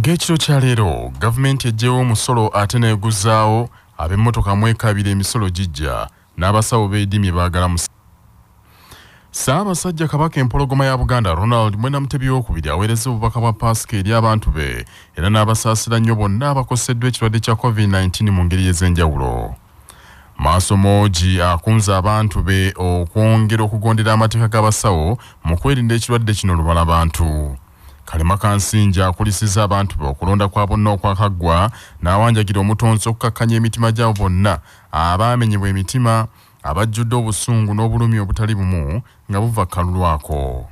Ng'ekiro kya leero gavumenti eggyewo omusolo ate neeguzaawo ab'emmotoka mwekabira emisolo gijja n'abasawo b'eddiimi baagala musa. Ssaabasajja Kabaka empologoma ya Buganda Ronald Mwenda Mutebi II aweereza obubaka bwa Paska eri abantu be era n'abasaasira nnyo bonna abakoseddwa ekirwadde kya COVID-19 mu ngeri ez'enjawulo. Maaso Mooji akunze abantu be okwongera okugondera amateeka g'abasawo mu kwerinda ekirwadde kino lumala abantu. Kalema Kansinja akulisiza abantu be okulonda kwa bonna okwakaggwa n'awanjagira omutonzi okukakkanya emitima gyabo bonna abaamenyebwa emitima abajjudde obusungu n'obulumi obutali bumu nga buva kalulwako.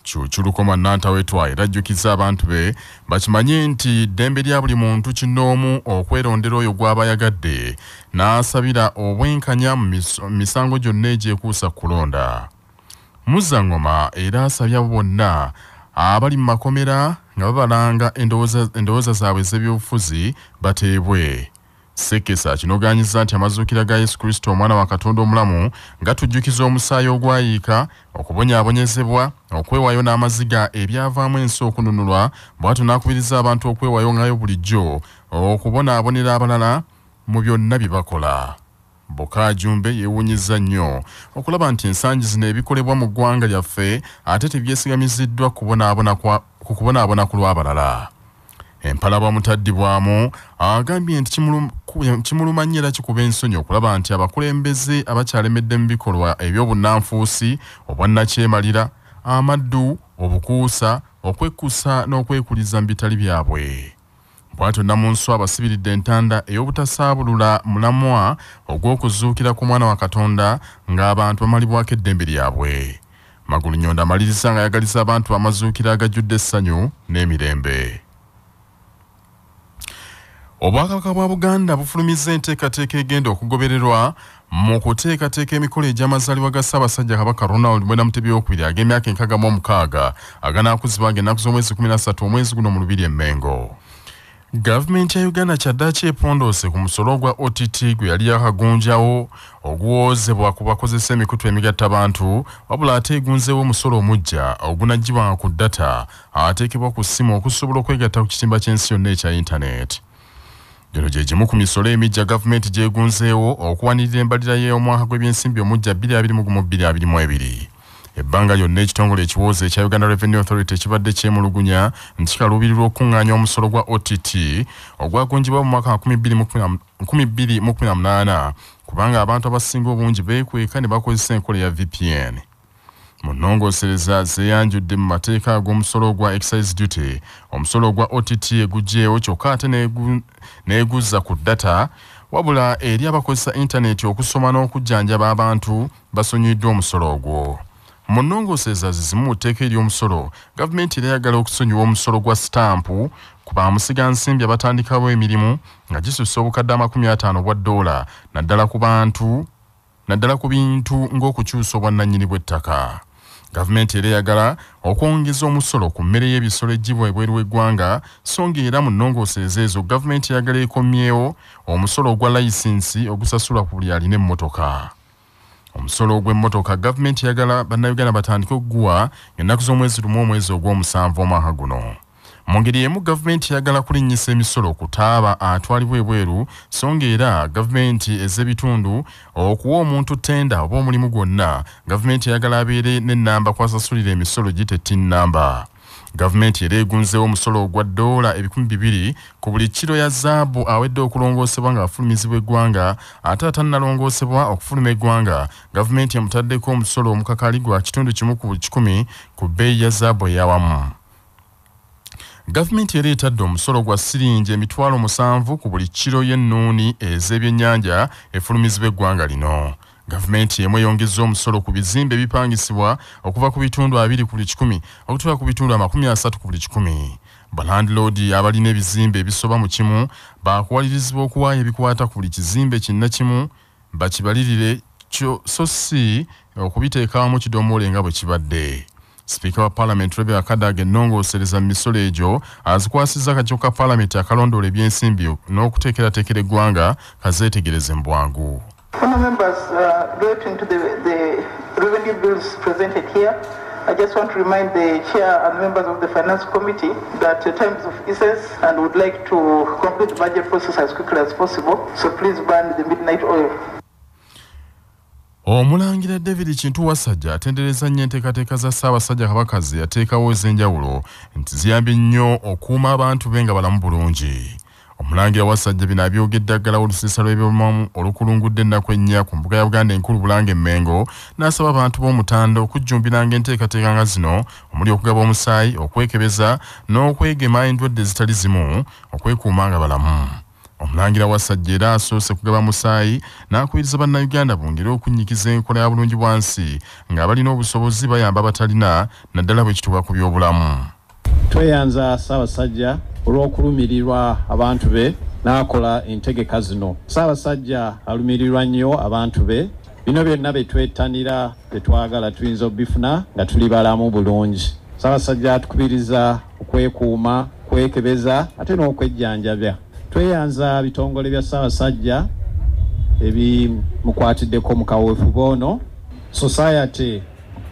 Chuchulukoma Nantawetwa era ajjukiza abantu be bakimanye nti ddembe lya buli muntu kinoomu okwerondera oyo gw'abayagadde n'asabira obwenkanya mu misango gyonna egyekuusa kulonda. Muzzangoma era asabye abo bonna abali mu makomera nga babalanga endowooza zaabwe ez'ebyobufuzi bateebwe. Sekesa kinoganyiza nti amazuukira ga Yesu Kristo omwana wa Katonda omulamu nga tujjukiza omusaayi ogwayiika okubonyaabonyezebwa okwewaayo n'amaziga ebyavaamu ensi okununulwa bw'atyo n'akubiriza abantu okwewaayo ngayo bulijjo okubonaabonera abalala mu byonna bye bakola. Bokajumbe yeewuunyiza nnyo okulaba nti ensangi zino ebikolebwa mu ggwanga lyaffe ate tebyesigamiziddwa kubonaabona ku lw'abalala. Empalabwa Mutaddibwamu agambye nti kimuluma nnyo era kikuba ensonyi okulaba nti abakulembeze abakyalemedde mu bikolwa eby'obunnanfuusi obwannakyemalira amaddu obukuusa okwekkusa n'okwekuliza mu bitali byabwe. Bw'atyo Namunswa abasibiridde entanda ey'obutasaabulula mulamwa ogw'okuzuukira ku mwana wa Katonda ng'abantu bamalibwako eddembe lyabwe. Magulu Nnyonda amaliriza nga ayagaliza abantu amazuukira agajjudde essanyu n'emirembe. Obwakabaka bwa Buganda bufulumizza enteekateeka egenda okugobererwa mu kuteekateeka emikolo egy'amazaalibwa ga Ssaabasajja Kabaka Ronald Mwenda Mutebi II ag'emyaka 66 aganaakuzibwa ng'ennaku z'omwezi 13 omwezi guno mu Lubiri e Mengo. Gavumenti ya Uganda kyaddaaki epondoose ku musolo gwa OTT gwe yali yakagunjawo oguwoozebwa ku bakozesa emikutu emigattabantu wabula ate egunzeewo omusolo omuggya ogunaggyibwanga ku data ateekebwa ku ssimu okusobola okwegatta ku kitimba ky'ensi yonna ekya intaneti. Gino gye gimu ku misolo emiggya gavumenti gy'egunzeewo okuwanirira embalirira y'omwaka gw'ebyensimbi omuggya 2021-2022. Ebbanga lyonna ekitongole ekiwooza ekya Uganda Revenue Authority ekibadde kyemulugunya nti kikaluubirirwa okukungaanya omusolo gwa OTT ogwagunjibwa mu mwaka 2018 kubanga abantu abasinga obungi beekweka ne bakozesa enkola ya VPN. Mu nnongoosereza zeeyanjudde mu mateeka ag'omusolo gwa excise duty, omusolo gwa OTT eguggyeewo kyokka ate neeguzza ku data wabula eri abakozesa intaneti okusoma n'okujjanjaba abantu basonyiddwa omusolo ogwo. Mu nnongoosereza zizimu mu tteeka ery'omusolo, gavumenti era eyagala okusonyiwa omusolo gwa sitampu ku bamusigansimbi abatandikawo emirimu nga gisusse obukadde $50 naddala ku bintu ng'okukyusa obwannannyini bw'ettaka. Gavumenti era eyagala okwongeza omusolo ku mmere y'ebisolo eggyibwa ebweru w'eggwanga so ng'era mu nnongoosereza ezo gavumenti eyagala ekomyewo omusolo ogwa layisinsi ogusasulwa ku buli alina emmotoka. Omusolo ogw'emmotoka gavumenti eyagala bannayuganda batandike okuguwa ennaku z'omwezi lumu omwezi ogw'omusanvu omwaka guno. Mu ngeri emu gavumenti eyagala kulinnyisa emisolo ku taaba atwalibwa ebweru so ng'era gavumenti ez'ebitundu okuwa omuntu ttenda oba omulimu gwonna gavumenti eyagala abeere n'ennamba kwasasulira emisolo gite TIN namba. Gavumenti era egunzeewo omusolo ogwa $200,000 ku buli kiro ya zaabu awedde okulongoosebwa nga afulumizibwa eggwanga ate atannalongoosebwa okufuluma eggwanga gavumenti emutaddeko omusolo omukakali gwa 1% ku bbeeyi ya zaabu eyawamu. Gavumenti era etadde omusolo gwa siringi $7,000 ku buli kiro y'ennuuni ez'ebyennyanja efulumizibwa eggwanga lino. Gavumenti emu eyongezza omusolo ku bizimbe ebipangisibwa okuva ku bitundu 20 ku buli 100 okutuuka ku bitundu 30 ku buli 100. Balandloodi abalina ebizimbe ebisoba mu kimu baakuwalirizibwa okuwaayo ebikwata ku buli kizimbe kinnakimu bakibalirire so si okubiteekamu kidomoole nga bwe kibadde. Sipiika wa Parliament Rebecca Kadaga ennongoosereza mu misolo egyo azikwasizza akakiiko ka Parliament akalondoola ebyensimbi n'okuteekerateekera eggwanga kazeetegereze mu bwangu. Honourable members, relating to the revenue bills presented here, I just want to remind the Chair and members of the Finance Committee that times of essence and would like to complete the budget process as quickly as possible. So please ban the midnight oil. Omulangira David Kintu Wasajja atendereza nnyo enteekateeka za Ssaabasajja Kabaka ze yateekawo ez'enjawulo nti ziyambye nnyo okuuma abantu be nga balamu bulungi. Omulangira Wasajja bino abyogedde aggalawo olusiisira lw'ebyobumamu olukulungudde ennaku ennya ku mbuga ya Buganda enkulu Bulange Mmengo n'asaba abantu b'omutanda okujjumbiranga enteekateeka nga zino omuli okugaba omusaayi, okwekebeza n'okwegema endwadde ezitali zimu, okwekuuma nga balamu. Omulangira Wasajja era asoose kugaba musaayi n'akubiriza bannayuganda bongere okunnyikiza enkola ya bulungi bwansi nga balina obusobozi bayamba abatalina naddala bwe kituuka ku by'obulamu. Tweyanza Ssaabasajja olw'okulumirirwa abantu be n'akola entegeka zino. Ssaabasajja alumirirwa nnyo abantu be. Bino byonna bye twettanira bye twagala tuyinza obifuna nga tuli balamu bulungi. Ssaabasajja atukubiriza okwekuuma, kwekebeza ate n'okwejjanjabya. Tweyanza bitongole bya Ssaabasajja ebimukwatiddeko mu kaweefube ono. Society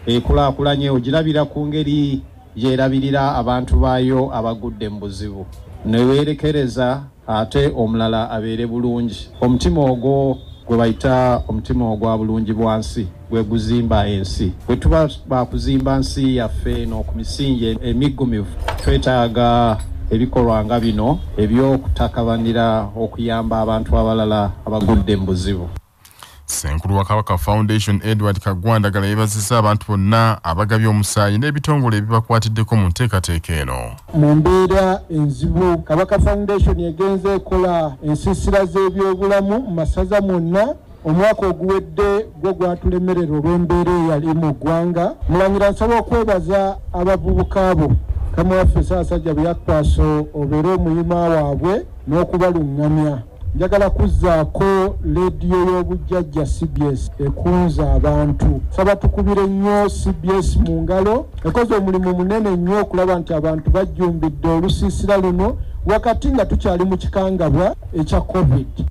ekulaakulanye ogirabira ku ngeri yerabirira abantu baayo abagudde mu buzibu. Neweerekereza ate omulala abeere bulungi. Omutima ogwo gwe bayita omutima ogwa bulungi bwansi gwe guzimba ensi. Bwe tuba bakuzimba nsi yaffe n'oku misingi emiggumivu twetaaga ebikolwa nga bino eby'okutakabanira okuyamba abantu abalala abagudde mu buzibu. Ssenkulu wa Kabaka Foundation Edward Kagwandagala yeebazizza abantu bonna abagabye omusaayi n'ebitongole ebibakwatiddeko mu nteekateeka eno. Mu mbeera enzibu Kabaka Foundation yegenze ekola ensiisira z'ebyobulamu mu masaza mwonna. Omwaka oguwedde gwo gwatulemerera olw'embeera eyali mu ggwanga. Mulangira nsaba okwebaza abavubuka abo Kama waffe Ssaabasajja bwe yakwasa obeere omuyima waabwe n'okubaluŋŋamya. Njagala kuzzaako leediyo y'obujjajja CBS ekunza abantu. Saba tukubire nnyo CBS mu ngalo. Ekoze omulimu munene nnyo okulaba nti abantu bajjumbidde olusiisira luno wakati nga tukyali mu kikangabwa ekya COVID.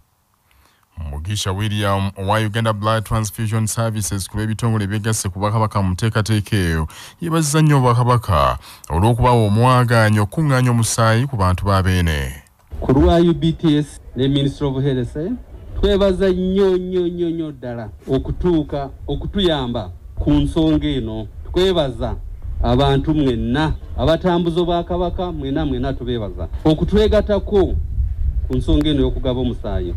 Mugisha William owa Uganda Blood Transfusion Services ku lw'ebitongole ebyegasse ku Bakabaka mu nteekateeka eyo yeebazizza nnyo Bakabaka olw'okubawa omwagaanya okuŋŋaanya omusaayi ku bantu b'abeene. Ku lwa UBTS ne Ministry of Health twebaza nnyo ddala okutuyamba ku nsonga eno. Twebaza abantu mwenna abatambuzo ba Kabaka mwenna tubeebaza okutwegatako ku nsonga eno y'okugaba omusaayi.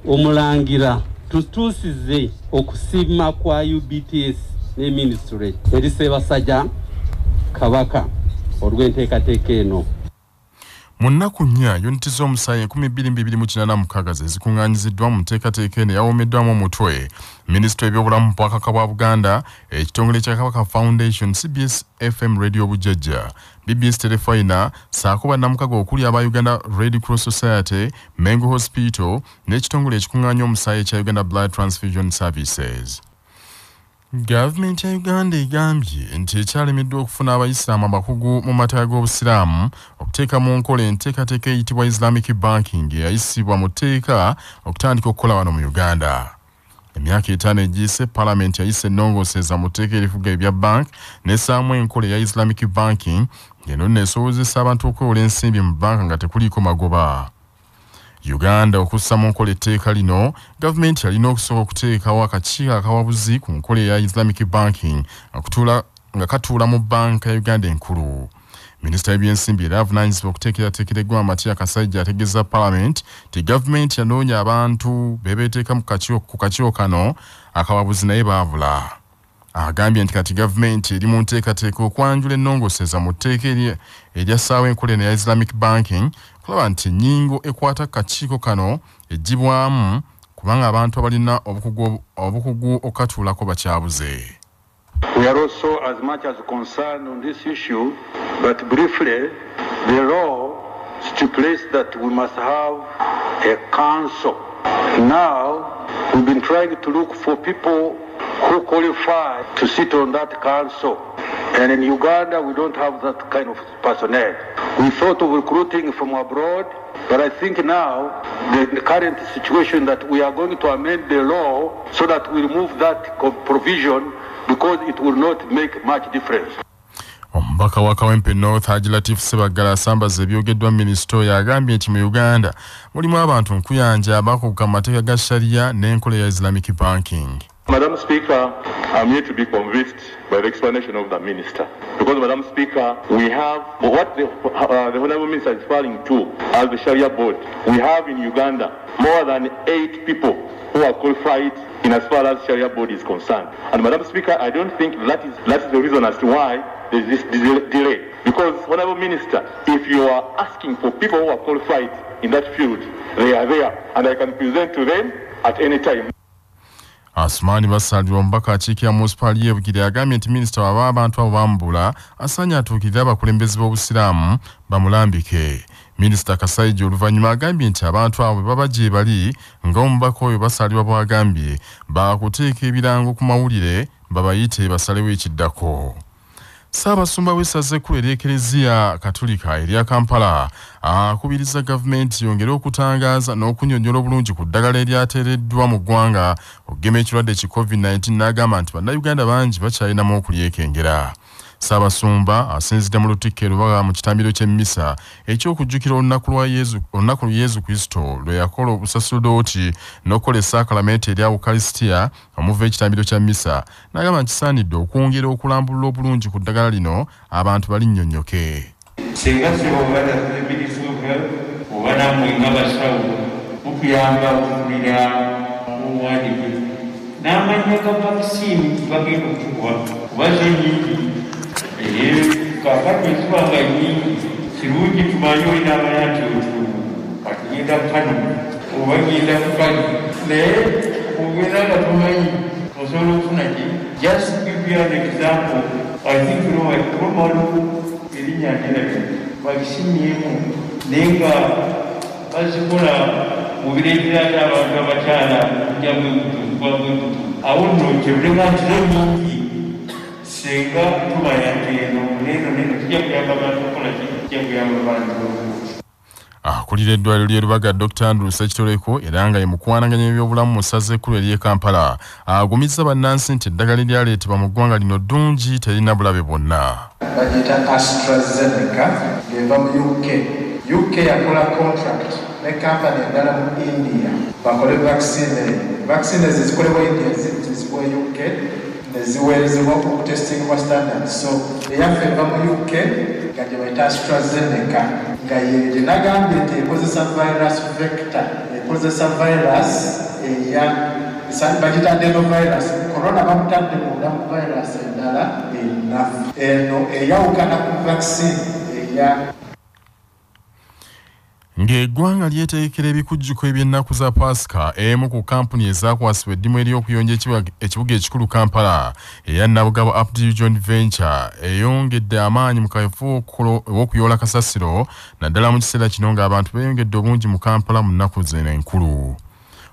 Omulangira tutuusize okusima kwa UBTS ne Ministry eri Ssaabasajja Kabaka olw'enteekateeka eno. Mu nnaku nnya yuniti z'omusaayi 2286 ze zikuŋŋaanyiziddwa mu nteekateeka eno eyawoomeddwamu omutwe Minisitule y'ebyobulamu mu bwakabaka bwa Buganda, ekitongole kya Kabaka Foundation, CBS FM Radio Bujjajja, BBS Telefina, ssaako bannamukago okuli aba Uganda Red Cross Society, Mengo Hospital n'ekitongole ekikuŋŋaanya omusaayi ekya Uganda Blood Transfusion Services. Gavumenti ya Uganda egambye nti ekyalemeddwa okufuna abayisiraamu abakugu mu mataba g'obusiraamu okuteeka mu nkola enteekateeka eyitibwa Islamic Banking eyayisibwa mu tteeka okutandika okukola wano mu Uganda. Emyaka 5 egiyise Paalamenti yayise ennongooseeza mu tteeka erifuga ebya bank n'essaamu enkola eya Islamic Banking ng'eno neesobozesa abantu okwewola ensimbi mu banka nga tekuliiko magoba. Uganda okussa mu nkola etteeka lino, gavumenti yalina okusooka okuteekawo akakiiko akawabuzi ku nkola eya Islamic Banking nga katuula mu banka ya Uganda enkulu. Minisita w'ebyensimbi era avunaanyizibwa okuteekerateekera eggwanga Matya Kasajja ategeeza Paalamenti nti gavumenti yanoonya abantu beebeeteeka ku kakiiko kano akawabuzi naye baabula. Agambye nti kati gavumenti eri mu nteekateeka okwanjula ennongooseeza mu tteeka eryassaawo enkola eno ya Islamic Banking kulaba nti ennyingo ekwata kakiiko kano eggibwamu kubanga abantu abalina obukugu okatuulako bakyabuze. We are also as much as concerned on this issue, but briefly, the law stipulates that we must have a council. Now, we've been trying to look for people who qualify to sit on that council. And in Uganda, we don't have that kind of personnel. We thought of recruiting from abroad, but I think now the current situation that we are going to amend the law so that we remove that provision because it will not make much difference. Omubaka wa Kawempe North Haji Latif Sebagala asambaza ebyogeddwa minisito yagambye nti mu Uganda mulimu abantu nkuyanja abakuguka amateeka ga sharia n'enkola ya Islamic banking. Madam Speaker, I'm here to be convinced by the explanation of the Minister. Because, Madam Speaker, we have what the Honourable Minister is referring to as the Sharia Board. We have in Uganda more than 8 people who are qualified in as far as Sharia Board is concerned. And, Madam Speaker, I don't think that is the reason as to why there is this delay. Because, Honourable Minister, if you are asking for people who are qualified in that field, they are there, and I can present to them at any time. Asmani Basalirwa omubaka akiikira municipal y'Ebugiri agambye nti minisita waba abantu abo bamubula asaanye atuukirire abakulembeze b'obusiraamu bamulambike. Minisita Kasaiji oluvannyuma agambye nti abantu abo baba gye bali ng'omubaka oyo Basalirwa bw'agambye baakuteeka ebirango ku mawulire babayite basalewo ekiddako. Ssaabasumba w'essaza ekkulu ery'Ekereziya Katulika erya Kampala akubiriza gavumenti yongere okutangaaza n'okunnyonnyola obulungi ku ddagala eryateereddwa mu ggwanga okugema ekirwadde ki COVID-19 n'agamba nti bannayuganda bangi bakyalinamu okulyekengera. Ssaabasumba asinzidde mu lutikko lubaga mu kitambiro ky'emmisa eky'okujjukira olunaku lwa Yezu Kristo lwe yakola obusasuldooti n'okukola essaakalamente erya Ukalisitiya omuva ekitambiro kya mmisa n'agamba nti kisaanidde okwongera okulambulula obulungi ku ddagala lino abantu balinnyonnyoke. Singa siba obada kubirizibwa oba namwe nga basawo mukuyamba okufulira obuwandiike n'amanya ga vakisiini bagenda okukuwa oba zenyingi kakati ezibanga nyingi kirungi tumanye olina amanya nti katugenda kukano oba genda kukano naye ogenda nga tumanyi osobola okufuna ki. Just give you an example. I think you know Romalo erinnya ndirabye bakisiimyemu naye nga bazikola mu bireetera abantu abakyala kujja bwebutu awo nno kyebulega ntiro nyingi senga tumanya nti neno tujja kuyamba abantu okola tujja kuyamba abantu akulira eddwaliro ly'e Lubaga Dr. Andrew Sekitoleko era nga ye mukwanaganya ebyobulamu mu ssaza ekkulu ery'e Kampala agumizza bannansi nti eddagala eryaleetebwa mu ggwanga lino ddungi terina bulabe bwonna. Bagiyita AstraZeneca ng'eva mu UK yakola contract ne kampani endala mu India bakole vaccine ezikolebwa India zizibwa UK neziweerezebwa ku testing wa standard. So eyaffe eva mu UK nga gye bayita AstraZeneca nga ye nagambye nti ekozesa virus vector ekozesa virus bagita adenovirus corona bamutadde munda mu virus endala enafu eno eyawukana ku vaccine eya. Ng'eggwanga lyeteekera ebikujjuko eby'ennaku za Pasika emu ku kampuni ezaakwasibwa eddimu ery'okuyonja ekibuga ekikulu Kampala eya Nabugabo Abdul Joint Venture eyongedde amaanyi mu kaweefube w'okuyoola kasasiro naddala mu kiseera kino ng'abantu beeyongedde obungi mu Kampala mu nnaku zino enkulu.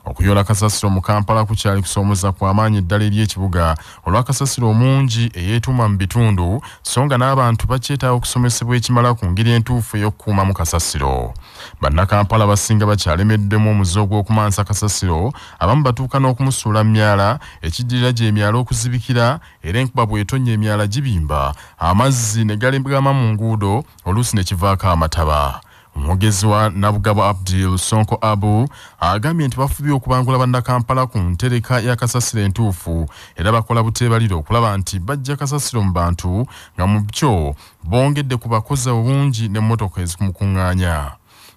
Okuyoola kasasiro mu Kampala kukyali kusoomooza kw'amaanyi eddala ery'ekibuga olwa kasasiro omungi eyeetuuma mu bitundu so nga n'abantu bakyetaaga okusomesebwa ekimala ku ngeri entuufu ey'okukuumamu kasasiro. Bannakampala basinga bakyalemeddemu omuze gw'okumansa kasasiro abamu batuuka n'okumusuula myala ekiddirira gye emyala okuzibikira era enkuba bw'etonnya emyala gibimba amazzi ne galembagama mu nguudo oluusi ne kivaako amataba. Omwogezi wa Nabugabo Abdul Sonko Abu agambye nti bafubye okubangula bannakampala ku ntereka ya kasasiro entuufu era bakola buteebalira okulaba nti bajja kasasiro mu bantu nga mu byo bongedde ku bakozi obungi n'emmotoka ezikumukuŋŋaanya.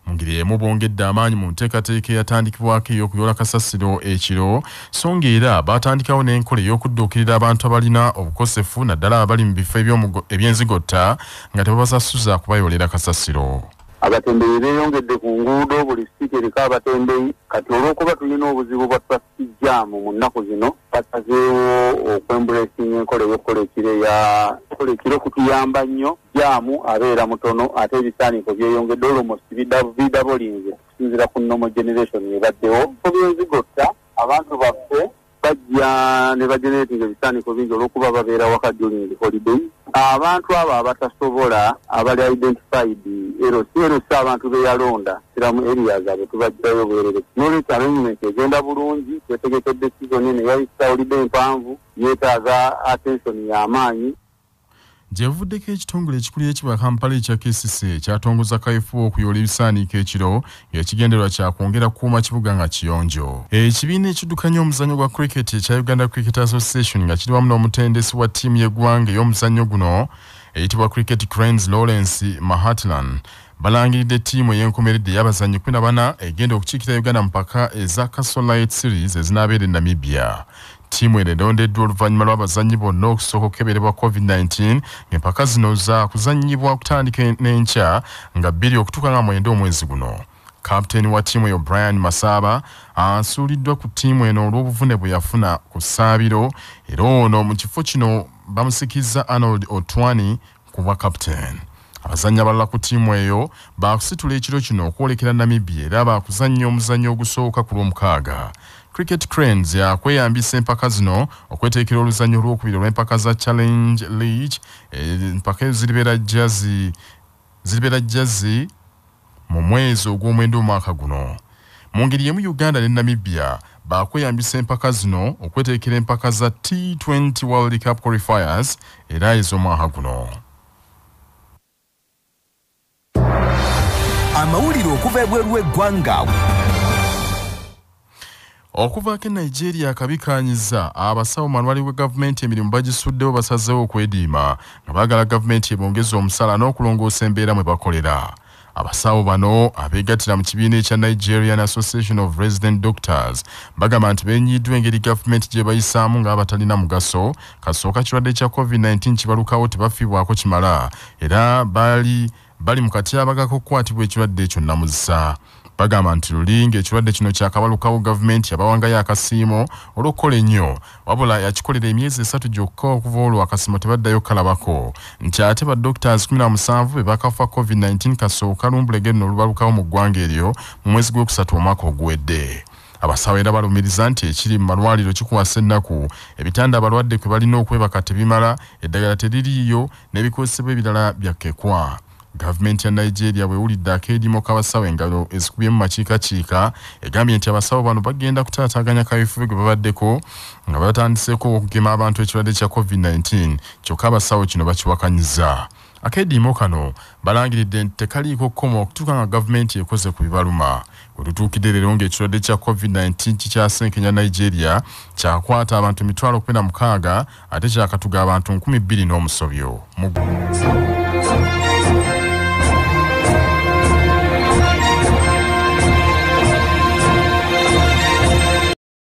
Mu ngeri emu bongedde amaanyi mu nteekateeka eyatandikibwako ey'okuyoola kasasiro ekiro so ng'era baatandikawo n'enkola ey'okudduukirira abantu abalina obukosefu naddala abali mu bifo eby'enzigotta nga tebabasasuza kubayoolera kasasiro. Abatembeeyi beeyongedde ku nguudo buli siiti eriko abatembeeyi kati olw'okuba tulina obuzibu bwa traffic jam mu nnaku zino basazeewo okwembuleesinga enkola ey'okukola ekiro kutuyamba nnyo jaamu abeera mutono ate ebisaaniiko byeyongedde almost bidabolinze okusinziira ku normal generation ebaddewo ku byenzigotta abantu baffe bajja ne bageneratinga ebisaaniiko bingi olw'okuba babeera waka during holiday. Abantu abo abatasobola abali identified erosi abantu beyalonda siramu areas abo tubajjayo bwerere knowledge arrangement egenda bulungi twetegekedde season eno yayisa holiday empanvu yeetaaga attention y'amaanyi. Gyevuddeko ekitongole ekikulu ekibwa Kampala ekya KCC kyatongoza kaweefube okuyola ebisaaniiko ekiro ng'ekigendererwa kya kwongera kukuuma kibuga nga kiyonjo. Ekibiina ekiddukanya omuzannyo gwa cricket ekya Uganda Cricket Association nga kiri wamu n'omutendesi wa ttiimu y'eggwanga ey'omuzannyo guno eyitibwa Cricket Cranes Lawrence Mahatlan balangiridde ttiimu ey'enkomeredde y'abazannyi 14 egenda okukiikira Uganda mu mpaka eza Castle Light Series ezinabeera e Namibia. Ttiimu erondeddwa oluvannyuma lw'abazannyi bonna okusooka okukeberebwa COVID-19 ng'empaka zino za kuzannyibwa kutandika n'enkya nga 2 okutuuka nga 9 omwezi guno. Kapiteeni wa ttiimu eyo Brian Masaba asuuliddwa ku ttiimu eno olw'obuvune bwe yafuna ku ssaabiro era ono mu kifo kino bamusikizza Arnold Otwani ku bwa kapiteeni. Abazannyi abalala ku ttiimu eyo baakusitula ekiro kino okwolekera Namibia era baakuzannya omuzannyo ogusooka ku Lwomukaaga. Cricket Cranes yakweyambisa empaka zino okweteekera oluzannyo olw'okubiri olw'empaka za Challenge League empaka ziribeera jazzi mu mwezi ogw'omwenda omwaka guno. Mu ngeri y'emu Uganda ne Namibia baakweyambisa empaka zino okweteekera empaka za T20 World Cup qualifiers era ez'omwaka guno. Amawulire okuva ebweru w'eggwanga. Okuvaako Nigeria akabikanyiza abasawo manwali we gavumenti emirimu bagisuddewo basazeewo okwediima nga baagala gavumenti ebongeza omusala n'okulongoosa embeera mwe bakolera. Abasawo bano abeegattira mu kibiina ekya Nigerian Association of Resident Doctors bagamba nti beenyiddwa engeri gavumenti gye bayisaamu ng'abatalina mugaso kasooka kirwadde kya COVID-19 kibalukawo tebafiibwako kimala era bali mu katyabaga k'okukwatibwa ekirwadde ekyo nnamuzisa. Bagamba nti lulinga ekirwadde kino kyakabalukawo gavumenti yabawangayo akasiimo olw'okukola ennyo wabula yakikolera emyezi 3 gyokka okuva olwo akasiimo tebaddayo kalabako nti ate ba doctors 17 be bakafa COVID-19 kasooka lumbulege nno olubalukawo mu ggwanga eryo mu mwezi gw'okusatu omwaka oguwedde. Abasawo era balumiriza nti ekiri mu malwaliro kikuwasa ennaku ebitanda abalwadde kwe balina okwebaka tebimala eddagala teririiyo n'ebikozesebwa ebirala byakkekwa. Gavumenti ya Nigeria bwewulidde akeedimo k'abasawo engalo ezikubye mu makiikakiika egambye nti abasawo bano bagenda kutaataaganya kaweefube gwe babaddeko nga batandiseeko okugema abantu ekirwadde kya COVID-19 kyokka abasawo kino bakiwakanyiza. Akeedimo kano balangiridde nti tekaliiko kkoma okutuuka nga gavumenti ekoze ku bibaluma. Bwe tutuukidde leero ng'ekirwadde kya COVID-19 kikyasenkenya Nigeria kyakwata abantu 26,000 ate kyakatuga abantu 2,000 n'omusobyo.